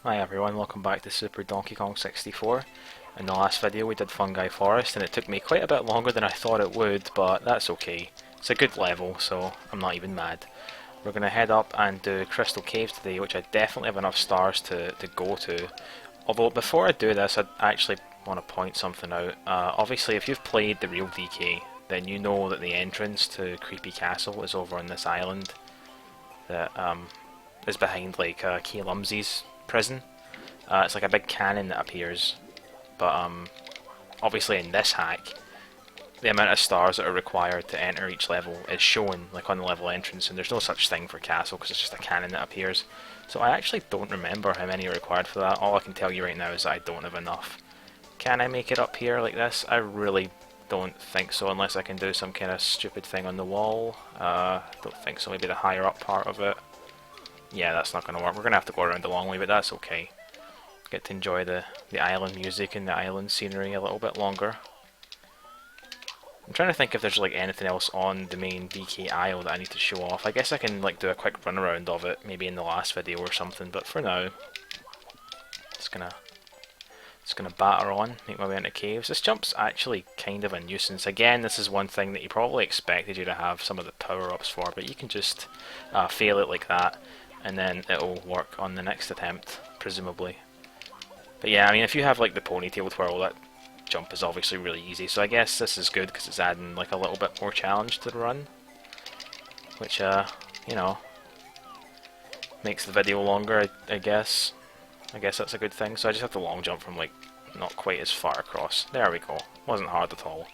Hi everyone, welcome back to Super Donkey Kong 64. In the last video we did Fungi Forest and it took me quite a bit longer than I thought it would, but that's okay. It's a good level, so I'm not even mad. We're going to head up and do Crystal Caves today, which I definitely have enough stars to go to. Although before I do this, I actually want to point something out. Obviously if you've played the real DK, then you know that the entrance to Creepy Castle is over on this island that is behind like Key Lumsey's prison. It's like a big cannon that appears, but obviously in this hack, the amount of stars that are required to enter each level is shown like on the level entrance, and there's no such thing for castle because it's just a cannon that appears. So I actually don't remember how many are required for that. All I can tell you right now is that I don't have enough. Can I make it up here like this? I really don't think so, unless I can do some kind of stupid thing on the wall. Don't think so. Maybe the higher up part of it. Yeah, that's not going to work. We're going to have to go around the long way, but that's okay. Get to enjoy the island music and the island scenery a little bit longer. I'm trying to think if there's like anything else on the main DK Isle that I need to show off. I guess I can like do a quick run around of it, maybe in the last video or something, but for now, just gonna batter on, make my way into caves. This jump's actually kind of a nuisance. Again, this is one thing that he probably expected you to have some of the power-ups for, but you can just fail it like that, and then it'll work on the next attempt, presumably. But yeah, I mean, if you have like the ponytail twirl, that jump is obviously really easy, so I guess this is good because it's adding like a little bit more challenge to the run, which, you know, makes the video longer, I guess. I guess that's a good thing. So I just have to long jump from like not quite as far across. There we go. Wasn't hard at all.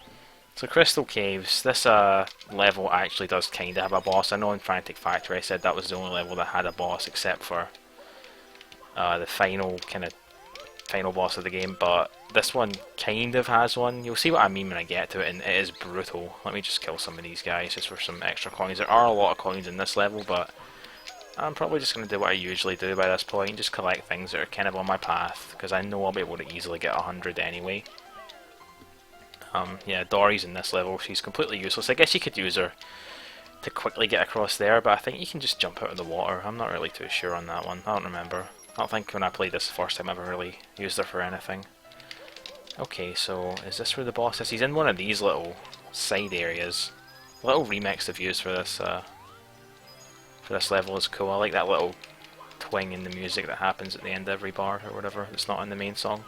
So Crystal Caves, this level actually does kind of have a boss. I know in Frantic Factory I said that was the only level that had a boss except for the final boss of the game, but this one kind of has one. You'll see what I mean when I get to it, and it is brutal. Let me just kill some of these guys just for some extra coins. There are a lot of coins in this level, but I'm probably just going to do what I usually do by this point, just collect things that are kind of on my path, because I know I'll be able to easily get 100 anyway. Yeah, Dory's in this level, she's completely useless. I guess you could use her to quickly get across there, but I think you can just jump out of the water. I'm not really too sure on that one, I don't remember. I don't think when I played this the first time I ever really used her for anything. Okay, so is this where the boss is? He's in one of these little side areas. The little remix they've used for this level is cool. I like that little twang in the music that happens at the end of every bar or whatever. It's not in the main song.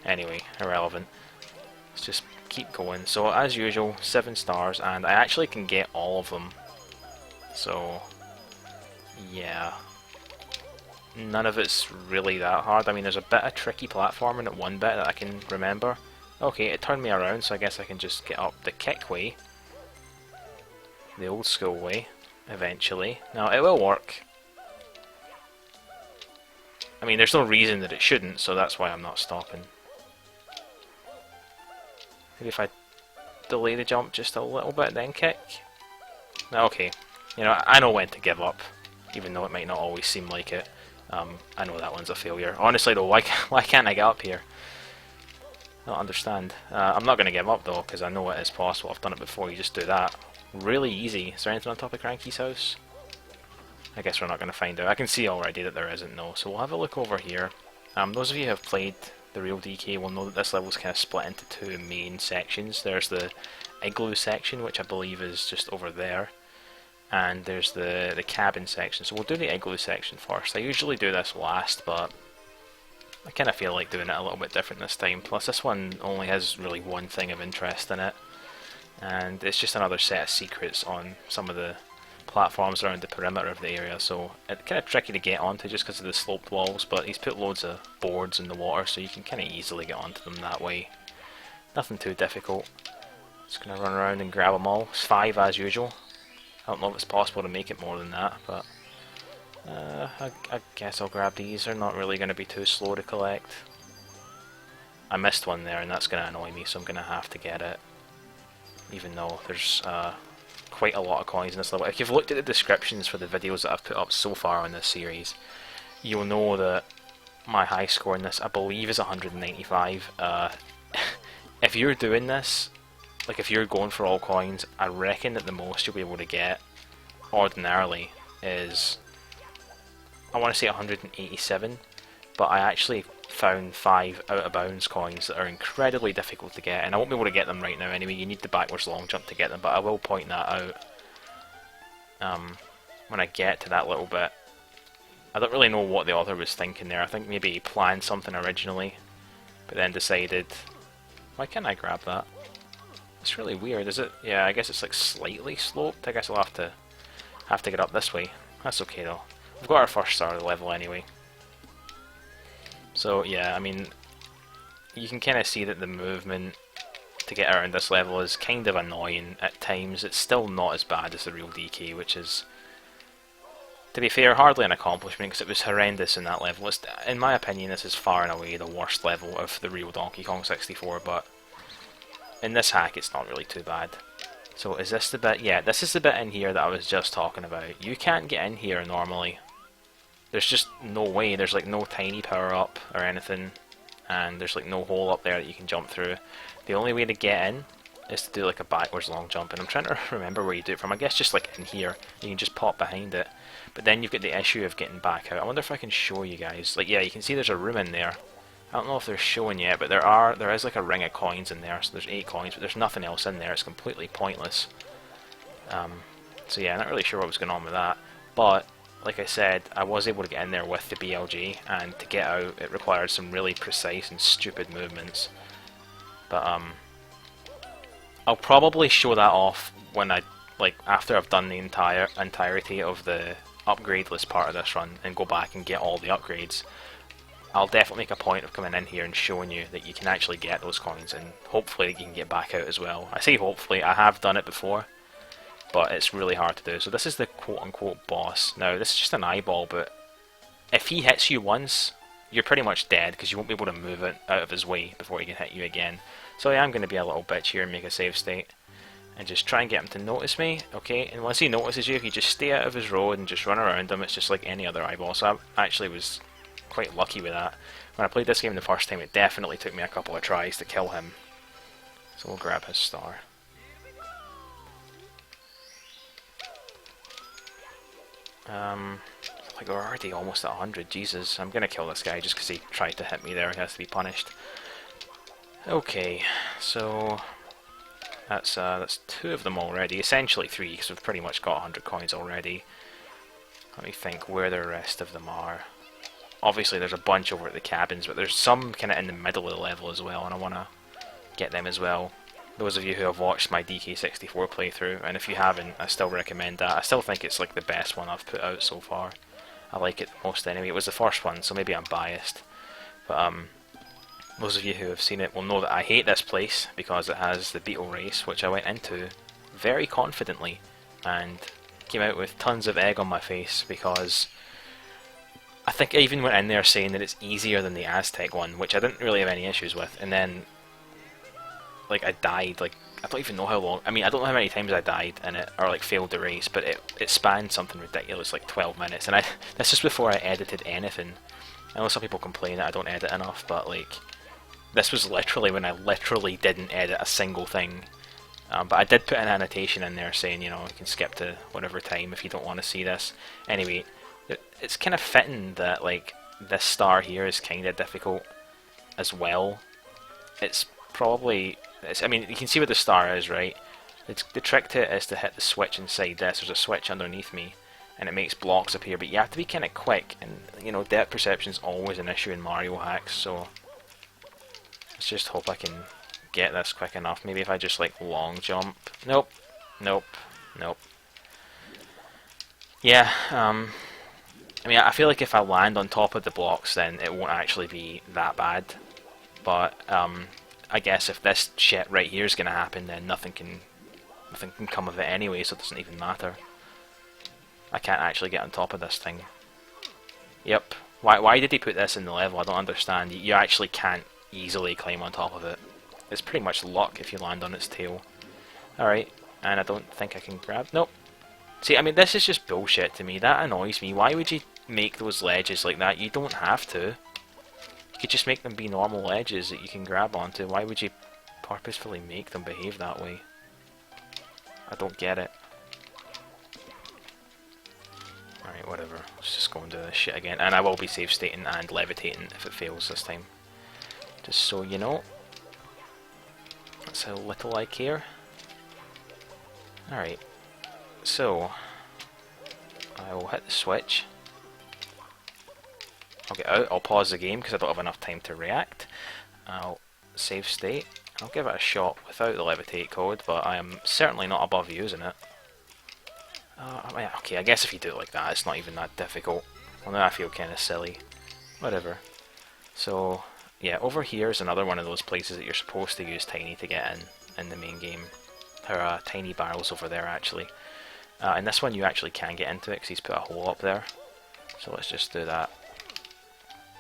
Anyway, irrelevant. Let's just keep going. So as usual, 7 stars, and I actually can get all of them. So yeah, none of it's really that hard. I mean, there's a bit of tricky platforming at one bit that I can remember. Okay, it turned me around, so I guess I can just get up the kick way, the old school way, eventually. Now, it will work. I mean, there's no reason that it shouldn't, so that's why I'm not stopping. Maybe if I delay the jump just a little bit, then kick. Okay, you know, I know when to give up, even though it might not always seem like it. I know that one's a failure. Honestly though, why can't I get up here? I don't understand. I'm not going to give up though, because I know it is possible. I've done it before. You just do that. Really easy. Is there anything on top of Cranky's house? I guess we're not going to find out. I can see already that there isn't, no. So we'll have a look over here. Those of you who have played the real DK will know that this level is kind of split into 2 main sections. There's the igloo section, which I believe is just over there, and there's the cabin section. So we'll do the igloo section first. I usually do this last, but I kind of feel like doing it a little bit different this time. Plus this one only has really one thing of interest in it, and it's just another set of secrets on some of the platforms around the perimeter of the area, so it's kind of tricky to get onto just because of the sloped walls, but he's put loads of boards in the water so you can kind of easily get onto them that way. Nothing too difficult. Just going to run around and grab them all. It's 5 as usual. I don't know if it's possible to make it more than that, but I guess I'll grab these. They're not really going to be too slow to collect. I missed one there and that's going to annoy me, so I'm going to have to get it, even though there's quite a lot of coins in this level. If you've looked at the descriptions for the videos that I've put up so far on this series, you'll know that my high score in this, I believe, is 195. If you're doing this, like if you're going for all coins, I reckon that the most you'll be able to get ordinarily is, I want to say 187, but I actually found 5 out of bounds coins that are incredibly difficult to get, and I won't be able to get them right now anyway. You need the backwards long jump to get them, but I will point that out when I get to that little bit. I don't really know what the author was thinking there. I think maybe he planned something originally, but then decided, why can't I grab that? It's really weird, is it? Yeah, I guess it's like slightly sloped. I guess I'll have to get up this way. That's okay though. We've got our first star of the level anyway. So yeah, I mean, you can kind of see that the movement to get around this level is kind of annoying at times. It's still not as bad as the real DK, which is, to be fair, hardly an accomplishment because it was horrendous in that level. In my opinion, this is far and away the worst level of the real Donkey Kong 64, but in this hack it's not really too bad. So is this the bit? Yeah, this is the bit in here that I was just talking about. You can't get in here normally. There's just no way. There's like no tiny power up or anything, and there's like no hole up there that you can jump through. The only way to get in is to do like a backwards long jump, and I'm trying to remember where you do it from. I guess just like in here, you can just pop behind it. But then you've got the issue of getting back out. I wonder if I can show you guys. Like, yeah, you can see there's a room in there. I don't know if they're showing yet, but there is like a ring of coins in there. So there's 8 coins, but there's nothing else in there. It's completely pointless. So yeah, I'm not really sure what was going on with that. But like I said, I was able to get in there with the BLG, and to get out, it required some really precise and stupid movements. But I'll probably show that off when after I've done the entirety of the upgradeless part of this run and go back and get all the upgrades. I'll definitely make a point of coming in here and showing you that you can actually get those coins, and hopefully you can get back out as well. I say hopefully, I have done it before, but it's really hard to do. So this is the quote-unquote boss. Now, this is just an eyeball, but if he hits you once, you're pretty much dead, because you won't be able to move it out of his way before he can hit you again. So yeah, I'm going to be a little bitch here and make a save state, and just try and get him to notice me, okay? And once he notices you, if you just stay out of his road and just run around him, it's just like any other eyeball. So I actually was quite lucky with that. When I played this game the first time, it definitely took me a couple of tries to kill him. So we'll grab his star. Like we're already almost at 100, Jesus. I'm gonna kill this guy just because he tried to hit me there. He has to be punished. Okay, so that's 2 of them already. Essentially 3, because we've pretty much got 100 coins already. Let me think where the rest of them are. Obviously there's a bunch over at the cabins, but there's some kind of in the middle of the level as well, and I want to get them as well. Those of you who have watched my DK64 playthrough, and if you haven't, I still recommend that. I still think it's like the best one I've put out so far. I like it the most anyway. It was the first one, so maybe I'm biased. But those of you who have seen it will know that I hate this place because it has the beetle race, which I went into very confidently and came out with tons of egg on my face because I think I even went in there saying that it's easier than the AZTEC one, which I didn't really have any issues with, and then like I died, like I don't even know how long, I mean I don't know how many times I died in it, or like failed the race, but it spanned something ridiculous, like 12 minutes, and this is before I edited anything. I know some people complain that I don't edit enough, but like this was literally when I literally didn't edit a single thing. But I did put an annotation in there saying, you know, you can skip to whatever time if you don't want to see this. Anyway, it's kind of fitting that like this star here is kind of difficult as well. It's probably, I mean, you can see what the star is, right? The trick to it is to hit the switch inside this. There's a switch underneath me, and it makes blocks appear, but you have to be kind of quick, and you know, depth perception is always an issue in Mario hacks, so let's just hope I can get this quick enough. Maybe if I just like long jump. Nope, nope, nope. Yeah, I mean, I feel like if I land on top of the blocks, then it won't actually be that bad. But I guess if this shit right here is gonna happen, then nothing can come of it anyway, so it doesn't even matter. I can't actually get on top of this thing. Yep. Why did he put this in the level? I don't understand. You actually can't easily climb on top of it. It's pretty much luck if you land on its tail. Alright, and I don't think I can grab... Nope. See, I mean, this is just bullshit to me. That annoys me. Why would you make those ledges like that? You don't have to. You could just make them be normal ledges that you can grab onto. Why would you purposefully make them behave that way? I don't get it. Alright, whatever. Let's just go and do this shit again. And I will be save stating and levitating if it fails this time. Just so you know. That's how little I care. Alright. So, I will hit the switch. I'll get out, I'll pause the game because I don't have enough time to react. I'll save state. I'll give it a shot without the levitate code, but I am certainly not above using it. Yeah, okay, I guess if you do it like that, it's not even that difficult. Well, now I feel kind of silly. Whatever. So, yeah, over here is another one of those places that you're supposed to use Tiny to get in the main game. There are tiny barrels over there, actually. And this one you actually can get into it because he's put a hole up there. So let's just do that.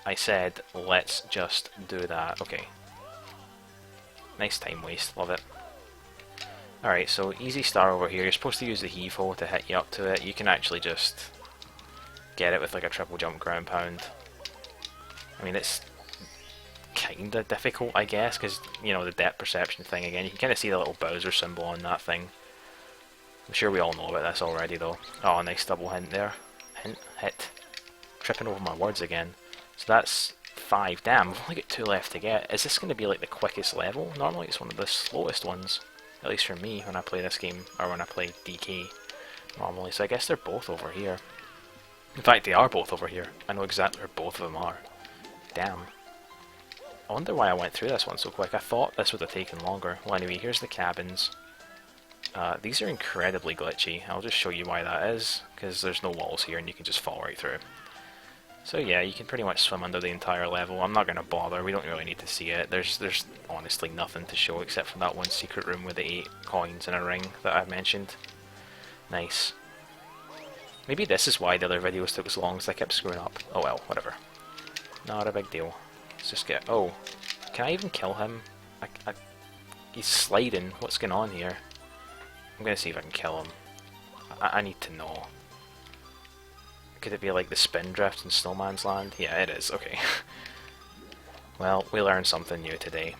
I said, let's just do that. Okay. Nice time waste, love it. Alright, so easy star over here. You're supposed to use the heave hole to hit you up to it. You can actually just get it with like a triple jump ground pound. I mean, it's kinda difficult, I guess, because, you know, the depth perception thing again. You can kind of see the little Bowser symbol on that thing. I'm sure we all know about this already, though. Oh, nice double hint there. Hit. Tripping over my words again. So that's 5. Damn, I've only got 2 left to get. Is this going to be like the quickest level? Normally it's one of the slowest ones. At least for me when I play this game, or when I play DK normally. So I guess they're both over here. In fact, they are both over here. I know exactly where both of them are. Damn. I wonder why I went through this one so quick. I thought this would have taken longer. Well, anyway, here's the cabins. These are incredibly glitchy. I'll just show you why that is, because there's no walls here and you can just fall right through. So yeah, you can pretty much swim under the entire level. I'm not going to bother, we don't really need to see it. There's honestly nothing to show except for that one secret room with the 8 coins and a ring that I've mentioned. Nice. Maybe this is why the other videos took so long, because I kept screwing up. Oh well, whatever. Not a big deal. Let's just get... Oh, can I even kill him? He's sliding. What's going on here? I'm going to see if I can kill him. I need to know. Could it be like the spin drift in Snowman's Land? Yeah, it is. Okay. Well, we learned something new today.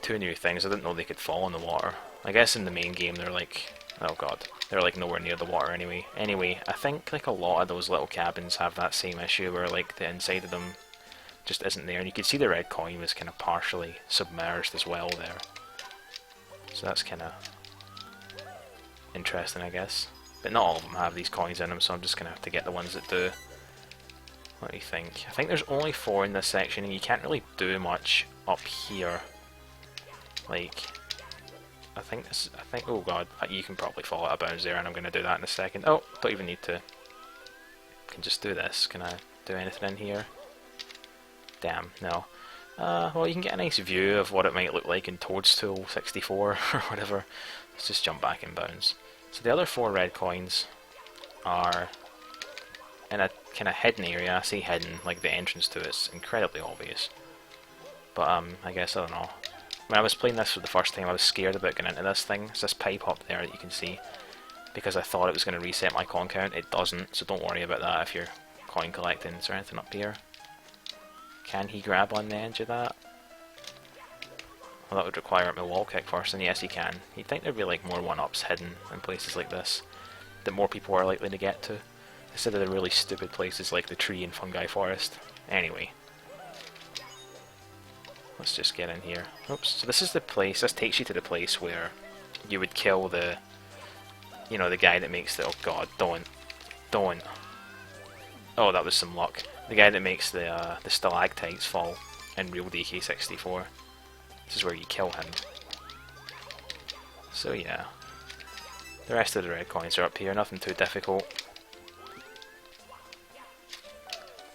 2 new things. I didn't know they could fall in the water. I guess in the main game they're like... Oh god. They're like nowhere near the water anyway. Anyway, I think like a lot of those little cabins have that same issue where like the inside of them just isn't there. And you can see the red coin was kind of partially submerged as well there. So that's kind of interesting, I guess. But not all of them have these coins in them, so I'm just going to have to get the ones that do. What do you think? I think there's only 4 in this section, and you can't really do much up here. Like, I think, oh god, you can probably fall out of bounds there, and I'm going to do that in a second. Oh, don't even need to. I can just do this. Can I do anything in here? Damn, no. Well, you can get a nice view of what it might look like in Toadstool 64 or whatever. Let's just jump back in bounds. So the other 4 red coins are in a kind of hidden area. I say hidden, like the entrance to it's incredibly obvious. But I guess, I don't know. When I was playing this for the first time, I was scared about getting into this thing. It's this pipe up there that you can see. Because I thought it was going to reset my coin count. It doesn't, so don't worry about that if you're coin collecting. Is there anything up here? Can he grab on the edge of that? Well, that would require a wall kick first, and yes he can. You'd think there'd be like more 1-ups hidden in places like this that more people are likely to get to, instead of the really stupid places like the tree and fungi forest. Anyway. Let's just get in here. Oops, so this is the place, this takes you to the place where you would kill the, you know, the guy that makes the, oh god, don't. Oh, that was some luck. The guy that makes the stalactites fall in real DK64. This is where you kill him. So yeah. The rest of the red coins are up here, nothing too difficult.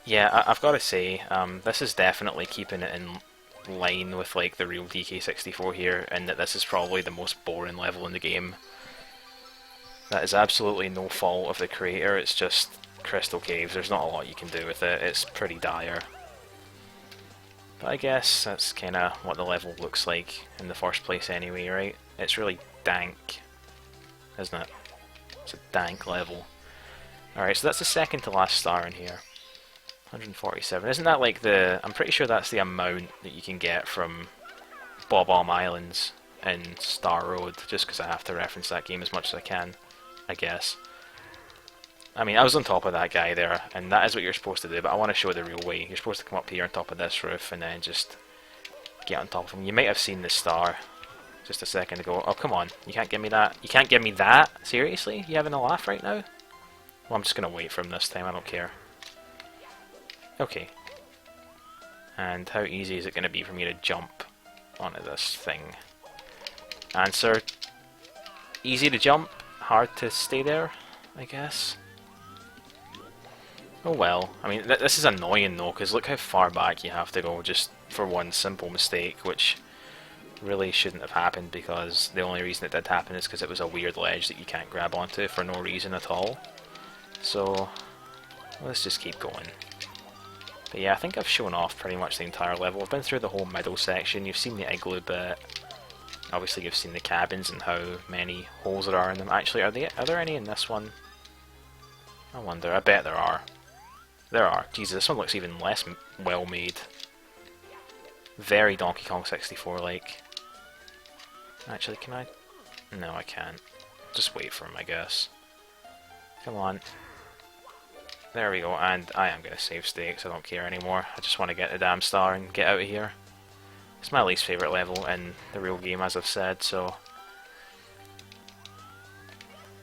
Yeah, I've got to say, this is definitely keeping it in line with like the real DK64 here, and that this is probably the most boring level in the game. That is absolutely no fault of the creator, it's just crystal caves. There's not a lot you can do with it, it's pretty dire. But I guess that's kinda what the level looks like in the first place anyway, right? It's really dank, isn't it? It's a dank level. Alright, so that's the second to last star in here. 147. Isn't that like the... I'm pretty sure that's the amount that you can get from Bob-omb Islands in Star Road, just because I have to reference that game as much as I can, I guess. I mean, I was on top of that guy there, and that is what you're supposed to do, but I want to show the real way. You're supposed to come up here on top of this roof and then just get on top of him. You might have seen the star just a second ago. Oh, come on. You can't give me that. You can't give me that? Seriously? You having a laugh right now? Well, I'm just going to wait for him this time. I don't care. Okay. And how easy is it going to be for me to jump onto this thing? Answer. Easy to jump, hard to stay there, I guess. Oh well. I mean, this is annoying though, because look how far back you have to go just for one simple mistake, which really shouldn't have happened, because the only reason it did happen is because it was a weird ledge that you can't grab onto for no reason at all. So, let's just keep going. But yeah, I think I've shown off pretty much the entire level. I've been through the whole middle section, you've seen the igloo bit, obviously you've seen the cabins and how many holes there are in them. Actually, are there any in this one? I wonder, I bet there are. There are. Jesus, this one looks even less well made. Very Donkey Kong 64 like. Actually, can I? No, I can't. Just wait for him, I guess. Come on. There we go, and I am going to save stakes, I don't care anymore. I just want to get the damn star and get out of here. It's my least favourite level in the real game, as I've said, so...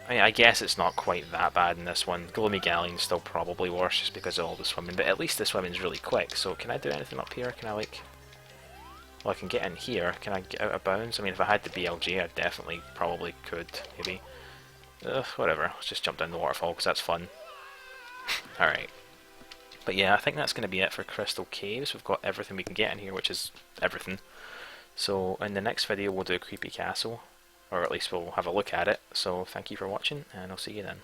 I guess it's not quite that bad in this one. Gloomy Galleon's still probably worse just because of all the swimming, but at least the swimming's really quick, so can I do anything up here? Can I, like... Well, I can get in here. Can I get out of bounds? I mean, if I had the BLG, I definitely probably could, maybe. Whatever, let's just jump down the waterfall, because that's fun. Alright. But yeah, I think that's going to be it for Crystal Caves. We've got everything we can get in here, which is everything. So, in the next video, we'll do a creepy castle. Or at least we'll have a look at it. So, thank you for watching, and I'll see you then.